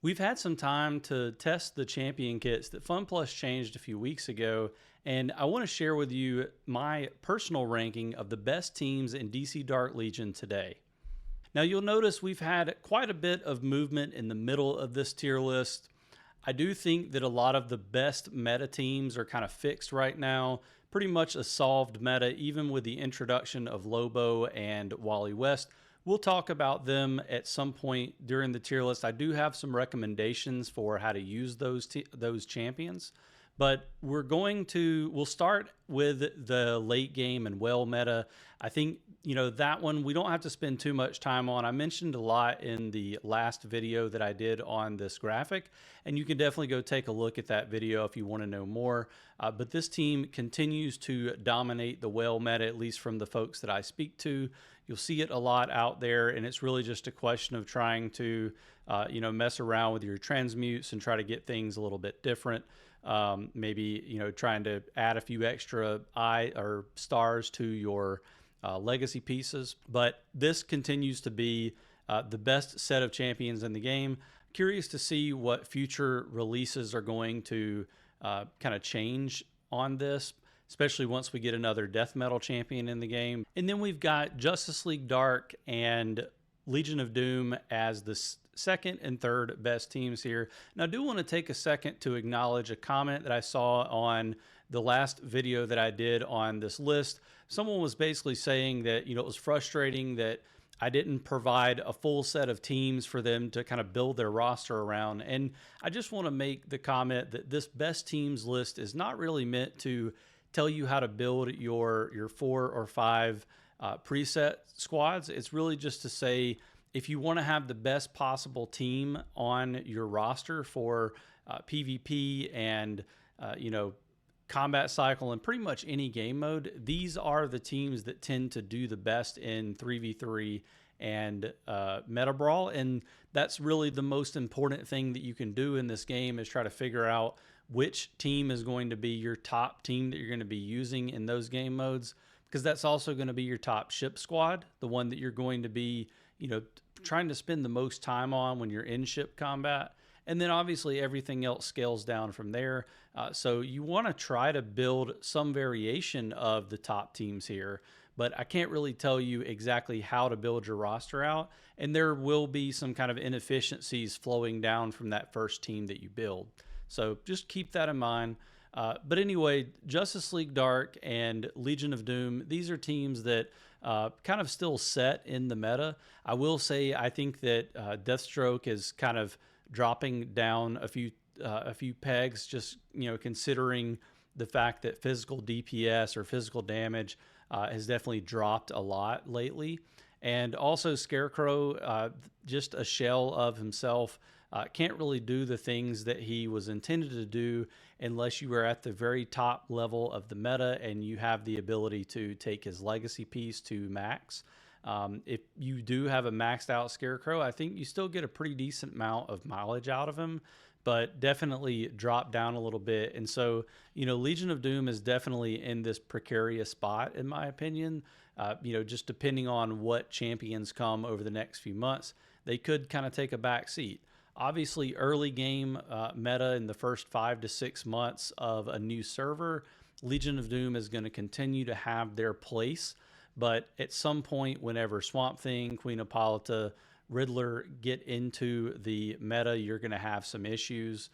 We've had some time to test the champion kits that FunPlus changed a few weeks ago, and I want to share with you my personal ranking of the best teams in DC Dark Legion today. Now you'll notice we've had quite a bit of movement in the middle of this tier list. I do think that a lot of the best meta teams are kind of fixed right now, pretty much a solved meta even with the introduction of Lobo and Wally West. We'll talk about them at some point during the tier list. I do have some recommendations for how to use those champions, but we'll start with the late game and well meta. I think, that one we don't have to spend too much time on. I mentioned a lot in the last video that I did on this graphic, and you can definitely go take a look at that video if you want to know more. But this team continues to dominate the well meta, at least from the folks that I speak to. You'll see it a lot out there, and it's really just a question of trying to, mess around with your transmutes and try to get things a little bit different. Maybe, trying to add a few extra or stars to your legacy pieces. But this continues to be the best set of champions in the game. Curious to see what future releases are going to kind of change on this, especially once we get another death metal champion in the game. And then we've got Justice League Dark and Legion of Doom as the second and third best teams here. Now I do want to take a second to acknowledge a comment that I saw on the last video that I did on this list. Someone was basically saying that, it was frustrating that I didn't provide a full set of teams for them to kind of build their roster around. And I just want to make the comment that this best teams list is not really meant to tell you how to build your 4 or 5 preset squads. It's really just to say, if you want to have the best possible team on your roster for PvP and, combat cycle and pretty much any game mode, these are the teams that tend to do the best in 3v3 and meta brawl. And that's really the most important thing that you can do in this game, is try to figure out which team is going to be your top team that you're going to be using in those game modes, because that's also going to be your top ship squad, the one that you're going to be, trying to spend the most time on when you're in ship combat. And then obviously everything else scales down from there. So you want to try to build some variation of the top teams here, but I can't really tell you exactly how to build your roster out. And there will be some kind of inefficiencies flowing down from that first team that you build. So just keep that in mind. But anyway, Justice League Dark and Legion of Doom, these are teams that kind of still set in the meta. I will say I think that Deathstroke is kind of dropping down a few pegs, just considering the fact that physical DPS or physical damage has definitely dropped a lot lately. And also Scarecrow, just a shell of himself, can't really do the things that he was intended to do unless you are at the very top level of the meta and you have the ability to take his legacy piece to max. If you do have a maxed out Scarecrow, I think you still get a pretty decent amount of mileage out of him, but definitely drop down a little bit. And so, Legion of Doom is definitely in this precarious spot, in my opinion. Just depending on what champions come over the next few months, they could kind of take a back seat. Obviously, early game meta in the first 5 to 6 months of a new server, Legion of Doom is going to continue to have their place. But at some point, whenever Swamp Thing, Queen Hippolyta, Riddler get into the meta, you're going to have some issues.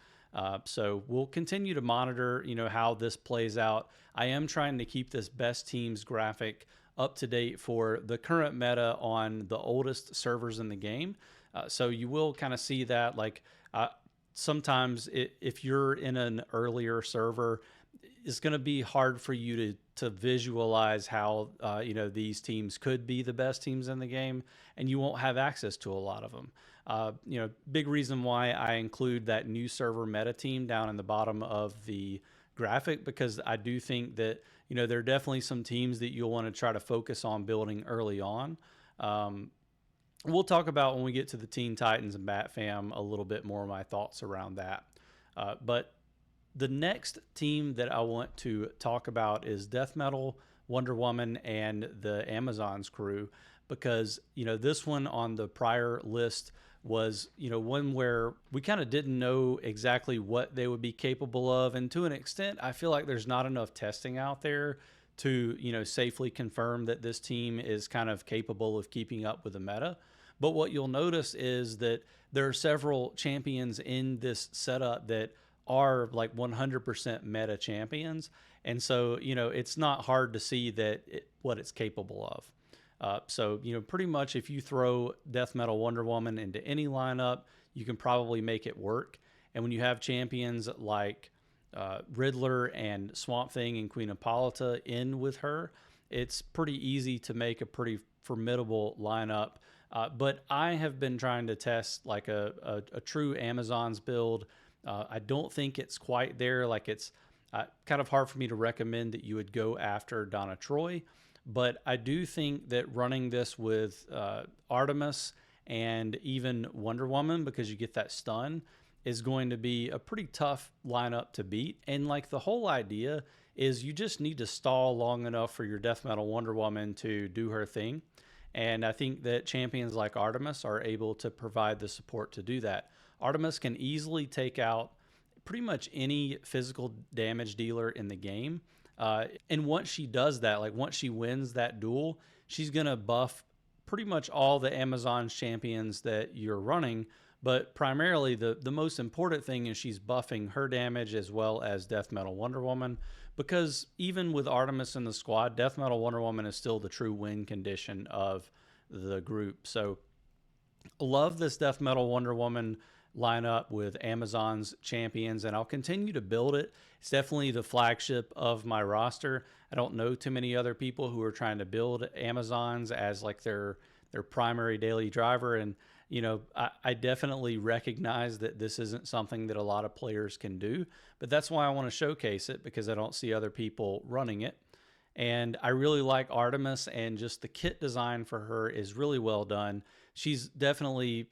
So we'll continue to monitor, how this plays out. I am trying to keep this best teams graphic up to date for the current meta on the oldest servers in the game. So you will kind of see that, sometimes if you're in an earlier server, it's going to be hard for you to visualize how these teams could be the best teams in the game, and you won't have access to a lot of them. Big reason why I include that new server meta team down in the bottom of the graphic, because I do think that there are definitely some teams that you'll want to try to focus on building early on. We'll talk about when we get to the Teen Titans and Batfam a little bit more of my thoughts around that. But the next team that I want to talk about is Death Metal, Wonder Woman, and the Amazon's crew, because this one on the prior list was, one where we kind of didn't know exactly what they would be capable of. And to an extent, I feel like there's not enough testing out there to, safely confirm that this team is kind of capable of keeping up with the meta. But what you'll notice is that there are several champions in this setup that are like 100% meta champions. And so, it's not hard to see what it's capable of. So, pretty much if you throw Death Metal Wonder Woman into any lineup, you can probably make it work. And when you have champions like Riddler and Swamp Thing and Queen Hippolyta in with her, it's pretty easy to make a pretty formidable lineup. But I have been trying to test like a true Amazons build. I don't think it's quite there. Like it's kind of hard for me to recommend that you would go after Donna Troy. But I do think that running this with Artemis and even Wonder Woman, because you get that stun, is going to be a pretty tough lineup to beat. And like the whole idea is you just need to stall long enough for your Death Metal Wonder Woman to do her thing. And I think that champions like Artemis are able to provide the support to do that. Artemis can easily take out pretty much any physical damage dealer in the game. And once she does that, like once she wins that duel, she's going to buff pretty much all the Amazon champions that you're running. But primarily, the most important thing is she's buffing her damage as well as Death Metal Wonder Woman. Because even with Artemis in the squad, Death Metal Wonder Woman is still the true win condition of the group. So love this Death Metal Wonder Woman lineup with Amazon's champions, and I'll continue to build it. It's definitely the flagship of my roster. I don't know too many other people who are trying to build Amazons as like their primary daily driver. And I definitely recognize that this isn't something that a lot of players can do, but that's why I want to showcase it, because I don't see other people running it. And I really like Artemis, and just the kit design for her is really well done. She's definitely,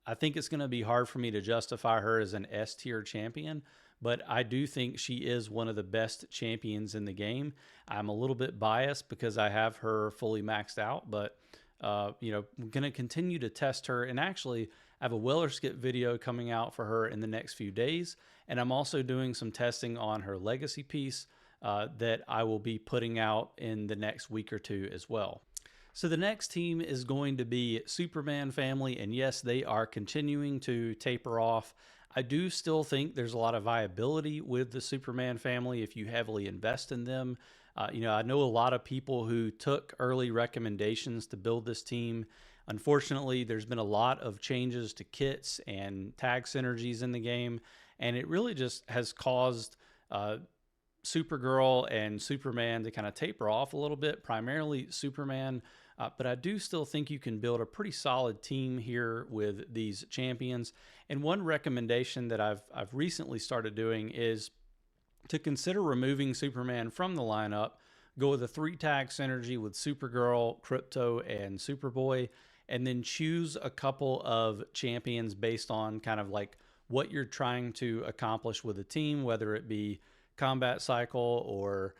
I think it's going to be hard for me to justify her as an S tier champion, but I do think she is one of the best champions in the game. I'm a little bit biased because I have her fully maxed out, but I'm going to continue to test her. And actually, I have a Weller Skip video coming out for her in the next few days. And I'm also doing some testing on her legacy piece that I will be putting out in the next week or two as well. So the next team is going to be Superman family. And yes, they are continuing to taper off. I do still think there's a lot of viability with the Superman family if you heavily invest in them. I know a lot of people who took early recommendations to build this team. Unfortunately, there's been a lot of changes to kits and tag synergies in the game, and it really just has caused Supergirl and Superman to kind of taper off a little bit, primarily Superman. But I do still think you can build a pretty solid team here with these champions. And one recommendation that I've recently started doing is to consider removing Superman from the lineup, go with a 3-tag synergy with Supergirl, Krypto, and Superboy, and then choose a couple of champions based on kind of like what you're trying to accomplish with a team, whether it be combat cycle or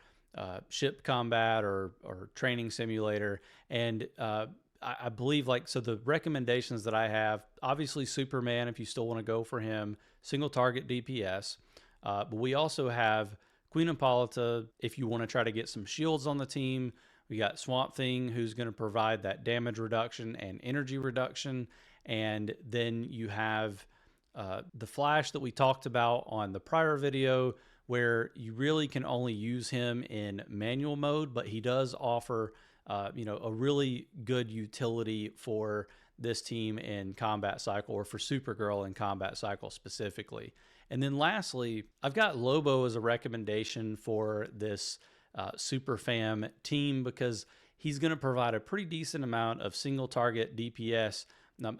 ship combat or training simulator. And I believe so the recommendations that I have, obviously Superman, if you still want to go for him, single target DPS. But we also have Queen Hippolyta if you want to try to get some shields on the team. We got Swamp Thing, who's going to provide that damage reduction and energy reduction. And then you have the Flash that we talked about on the prior video, where you really can only use him in manual mode, but he does offer a really good utility for this team in combat cycle, or for Supergirl in combat cycle specifically. And then lastly, I've got Lobo as a recommendation for this Superfam team, because he's going to provide a pretty decent amount of single target DPS.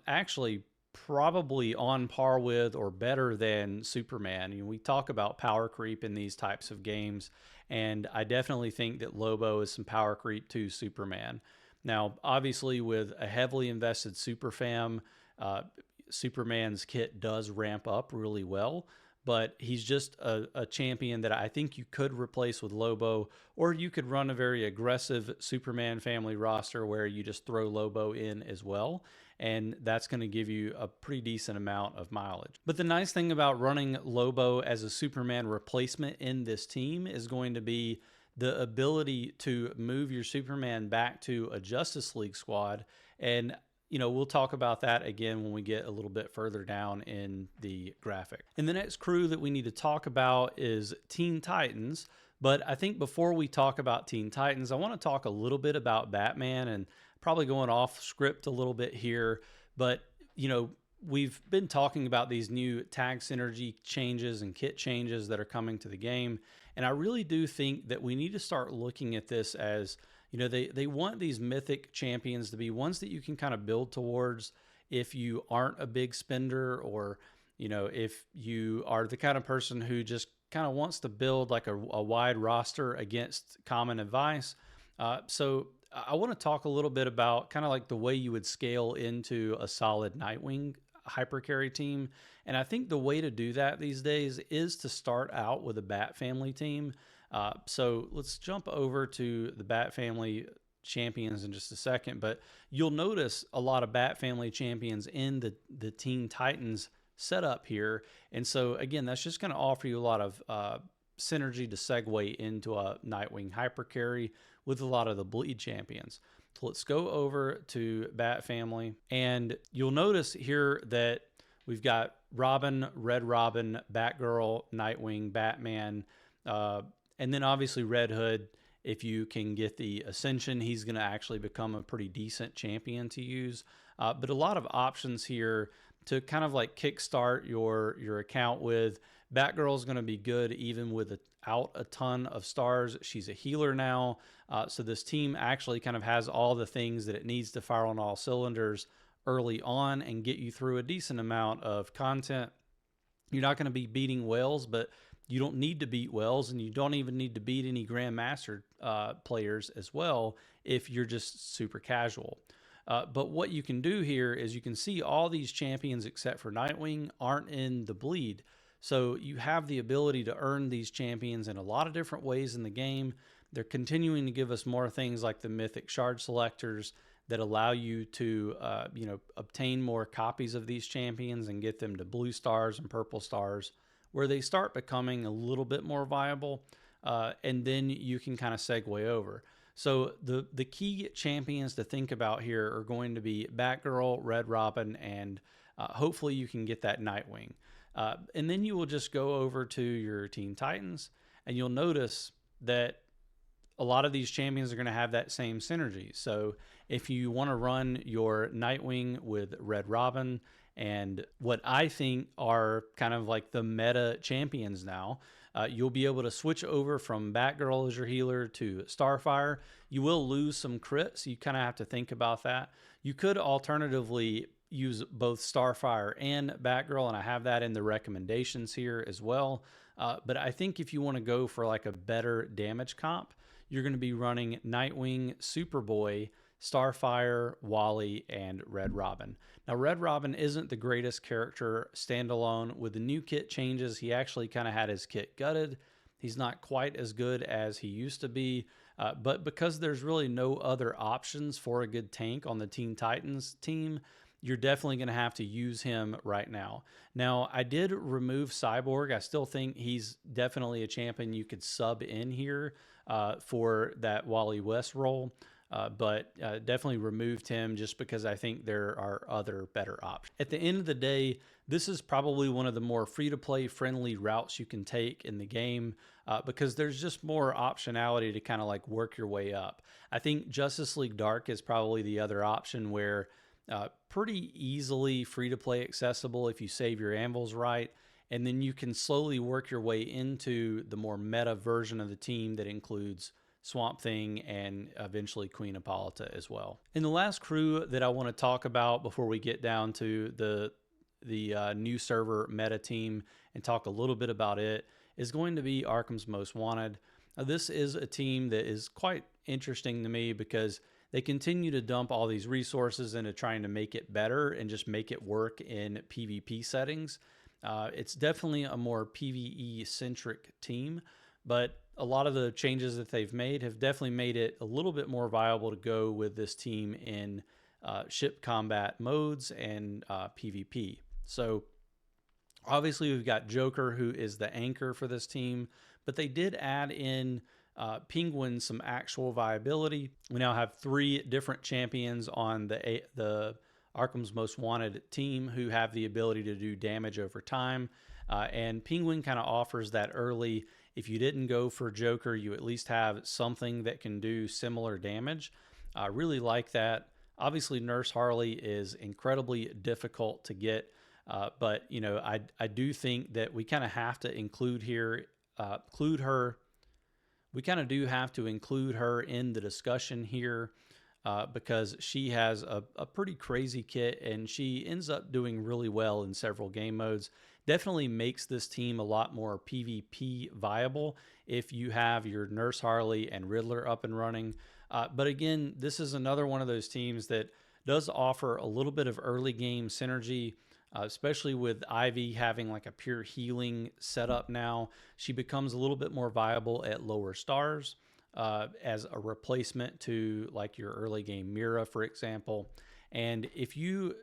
Actually, probably on par with or better than Superman. We talk about power creep in these types of games, and I definitely think that Lobo is some power creep to Superman. Now, obviously, with a heavily invested Superfam, Superman's kit does ramp up really well, but he's just a champion that I think you could replace with Lobo, or you could run a very aggressive Superman family roster where you just throw Lobo in as well. and that's going to give you a pretty decent amount of mileage. But the nice thing about running Lobo as a Superman replacement in this team is going to be the ability to move your Superman back to a Justice League squad. And we'll talk about that again when we get a little bit further down in the graphic. And the next crew that we need to talk about is Teen Titans. But I think before we talk about Teen Titans, I want to talk a little bit about Batman, and probably going off script a little bit here. But, we've been talking about these new tag synergy changes and kit changes that are coming to the game. And I really do think that we need to start looking at this as, they want these mythic champions to be ones that you can kind of build towards if you aren't a big spender, or, if you are the kind of person who just kind of wants to build like a wide roster against common advice. So I want to talk a little bit about kind of like the way you would scale into a solid Nightwing hypercarry team. And I think the way to do that these days is to start out with a Bat Family team. So let's jump over to the Bat Family champions in just a second, but you'll notice a lot of Bat Family champions in the Teen Titans setup here. And so again, that's just going to offer you a lot of synergy to segue into a Nightwing hypercarry with a lot of the bleed champions. So let's go over to Bat Family, and you'll notice here that we've got Robin, Red Robin, Batgirl, Nightwing, Batman, and then obviously Red Hood. If you can get the Ascension, he's going to actually become a pretty decent champion to use. But a lot of options here to kind of like kickstart your account with. Batgirl is going to be good even without a ton of stars. She's a healer now. So this team actually kind of has all the things that it needs to fire on all cylinders early on and get you through a decent amount of content. You're not going to be beating whales, but you don't need to beat whales, and you don't even need to beat any Grandmaster players as well if you're just super casual. But what you can do here is you can see all these champions except for Nightwing aren't in the bleed. So you have the ability to earn these champions in a lot of different ways in the game. They're continuing to give us more things like the mythic shard selectors that allow you to obtain more copies of these champions and get them to blue stars and purple stars, where they start becoming a little bit more viable. And then you can kind of segue over. So the key champions to think about here are going to be Batgirl, Red Robin, and hopefully you can get that Nightwing. And then you will just go over to your Teen Titans, and you'll notice that a lot of these champions are going to have that same synergy. So if you want to run your Nightwing with Red Robin and what I think are kind of like the meta champions now, you'll be able to switch over from Batgirl as your healer to Starfire. You will lose some crits. You kind of have to think about that. You could alternatively use both Starfire and Batgirl, and I have that in the recommendations here as well. But I think if you want to go for like a better damage comp, you're going to be running Nightwing, Superboy, Starfire, Wally, and Red Robin. Now, Red Robin isn't the greatest character standalone. With the new kit changes, he actually kind of had his kit gutted. He's not quite as good as he used to be, but because there's really no other options for a good tank on the Teen Titans team, you're definitely going to have to use him right now. Now, I did remove Cyborg. I still think he's definitely a champion you could sub in here for that Wally West role. But definitely removed him just because I think there are other better options. At the end of the day, this is probably one of the more free-to-play friendly routes you can take in the game because there's just more optionality to kind of like work your way up. I think Justice League Dark is probably the other option where pretty easily free-to-play accessible if you save your anvils right, and then you can slowly work your way into the more meta version of the team that includes Swamp Thing and eventually Queen Hippolyta as well. And the last crew that I want to talk about before we get down to the new server meta team and talk a little bit about it is going to be Arkham's Most Wanted. Now, this is a team that is quite interesting to me because they continue to dump all these resources into trying to make it better and just make it work in PvP settings. It's definitely a more PvE-centric team, but a lot of the changes that they've made have definitely made it a little bit more viable to go with this team in ship combat modes and PvP. So obviously we've got Joker, who is the anchor for this team, but they did add in Penguin some actual viability. We now have 3 different champions on the Arkham's Most Wanted team who have the ability to do damage over time. And Penguin kind of offers that early. If you didn't go for Joker, you at least have something that can do similar damage. I really like that. Obviously, Nurse Harley is incredibly difficult to get, but you know, I do think that we kind of have to include her. We kind of do have to include her in the discussion here because she has a pretty crazy kit, and she ends up doing really well in several game modes. Definitely makes this team a lot more PvP viable if you have your Nurse Harley and Riddler up and running. But again, this is another one of those teams that does offer a little bit of early game synergy, especially with Ivy having like a pure healing setup now. She becomes a little bit more viable at lower stars as a replacement to like your early game Mira, for example. And if you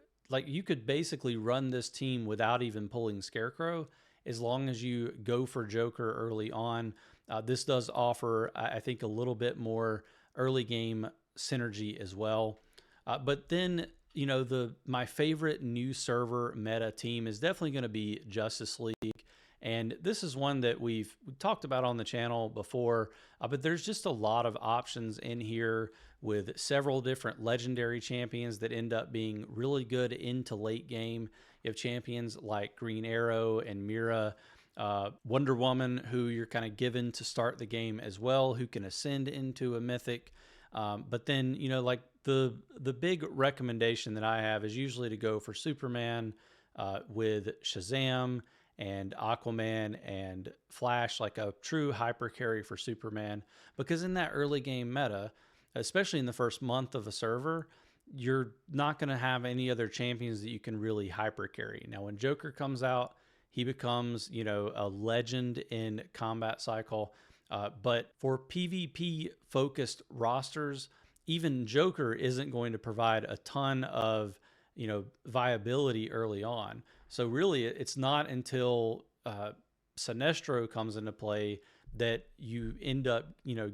you could basically run this team without even pulling Scarecrow as long as you go for Joker early on. This does offer, I think, a little bit more early game synergy as well. But then, you know, my favorite new server meta team is definitely going to be Justice League. And this is one that we've talked about on the channel before, but there's just a lot of options in here with several different legendary champions that end up being really good into late game. You have champions like Green Arrow and Mira, Wonder Woman, who you're kind of given to start the game as well, who can ascend into a mythic. But then, you know, like the big recommendation that I have is usually to go for Superman with Shazam and Aquaman and Flash, like a true hyper carry for Superman. Because in that early game meta, especially in the first month of a server, you're not going to have any other champions that you can really hyper carry. Now, when Joker comes out, he becomes, you know, a legend in combat cycle. But for PvP focused rosters, even Joker isn't going to provide a ton of, you know, viability early on. So really, it's not until Sinestro comes into play that you end up, you know,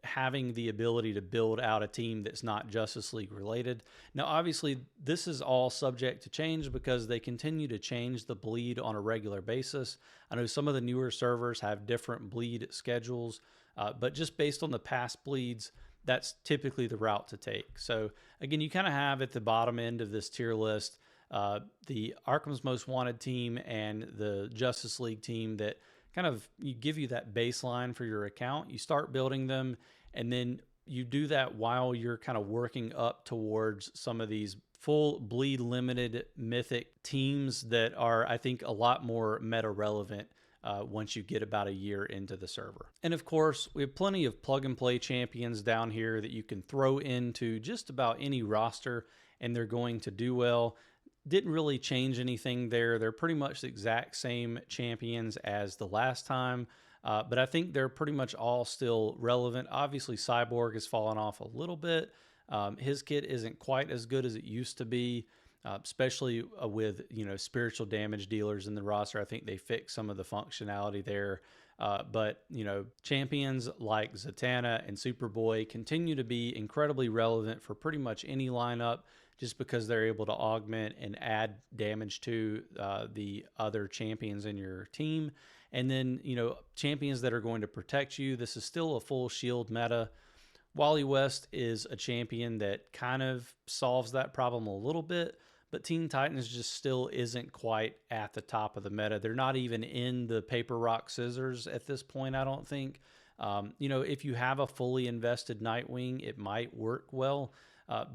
having the ability to build out a team that's not Justice League related. Now, obviously, this is all subject to change because they continue to change the bleed on a regular basis. I know some of the newer servers have different bleed schedules, but just based on the past bleeds, that's typically the route to take. So again, you kind of have at the bottom end of this tier list, the Arkham's Most Wanted team and the Justice League team that kind of give you that baseline for your account. You start building them, and then you do that while you're kind of working up towards some of these full bleed limited mythic teams that are, I think, a lot more meta relevant once you get about a year into the server. And of course, we have plenty of plug and play champions down here that you can throw into just about any roster, and they're going to do well. Didn't really change anything there. They're pretty much the exact same champions as the last time, but I think they're pretty much all still relevant. Obviously, Cyborg has fallen off a little bit. His kit isn't quite as good as it used to be, especially with, you know, spiritual damage dealers in the roster. I think they fixed some of the functionality there. But, you know, champions like Zatanna and Superboy continue to be incredibly relevant for pretty much any lineup, just because they're able to augment and add damage to the other champions in your team. And then, you know, champions that are going to protect you. This is still a full shield meta. Wally West is a champion that kind of solves that problem a little bit, but Teen Titans just still isn't quite at the top of the meta. They're not even in the paper, rock, scissors at this point, I don't think. You know, if you have a fully invested Nightwing, it might work well,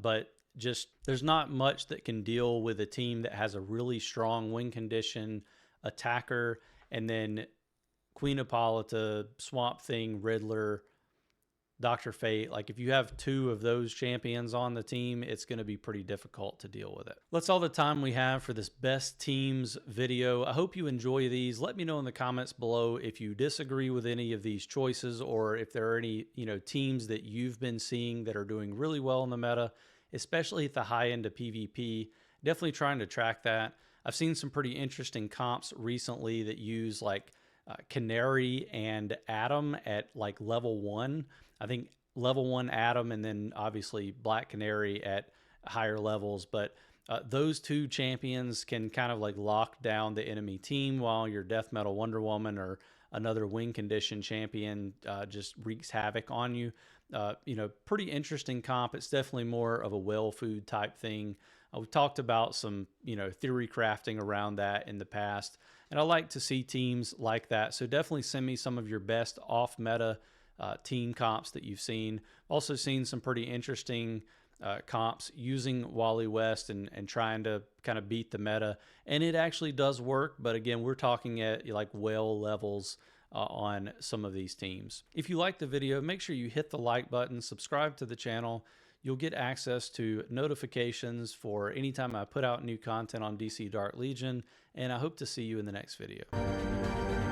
but just there's not much that can deal with a team that has a really strong win condition, attacker, and then Queen Hippolyta, Swamp Thing, Riddler, Dr. Fate. Like, if you have 2 of those champions on the team, it's going to be pretty difficult to deal with it. That's all the time we have for this best teams video. I hope you enjoy these. Let me know in the comments below if you disagree with any of these choices, or if there are any, you know, teams that you've been seeing that are doing really well in the meta especially at the high end of PvP. Definitely trying to track that. I've seen some pretty interesting comps recently that use like Canary and Atom at like level 1. I think level 1 Atom, and then obviously Black Canary at higher levels. But those two champions can kind of like lock down the enemy team, while your Death Metal Wonder Woman or another win condition champion just wreaks havoc on you. Pretty interesting comp. It's definitely more of a well food type thing. We've talked about some, theory crafting around that in the past, and I like to see teams like that. So definitely send me some of your best off meta team comps that you've seen. Also seen some pretty interesting comps using Wally West and trying to kind of beat the meta, and it actually does work. But again, we're talking at like whale levels on some of these teams. If you like the video, make sure you hit the like button, subscribe to the channel. You'll get access to notifications for anytime I put out new content on DC Dark Legion, and I hope to see you in the next video.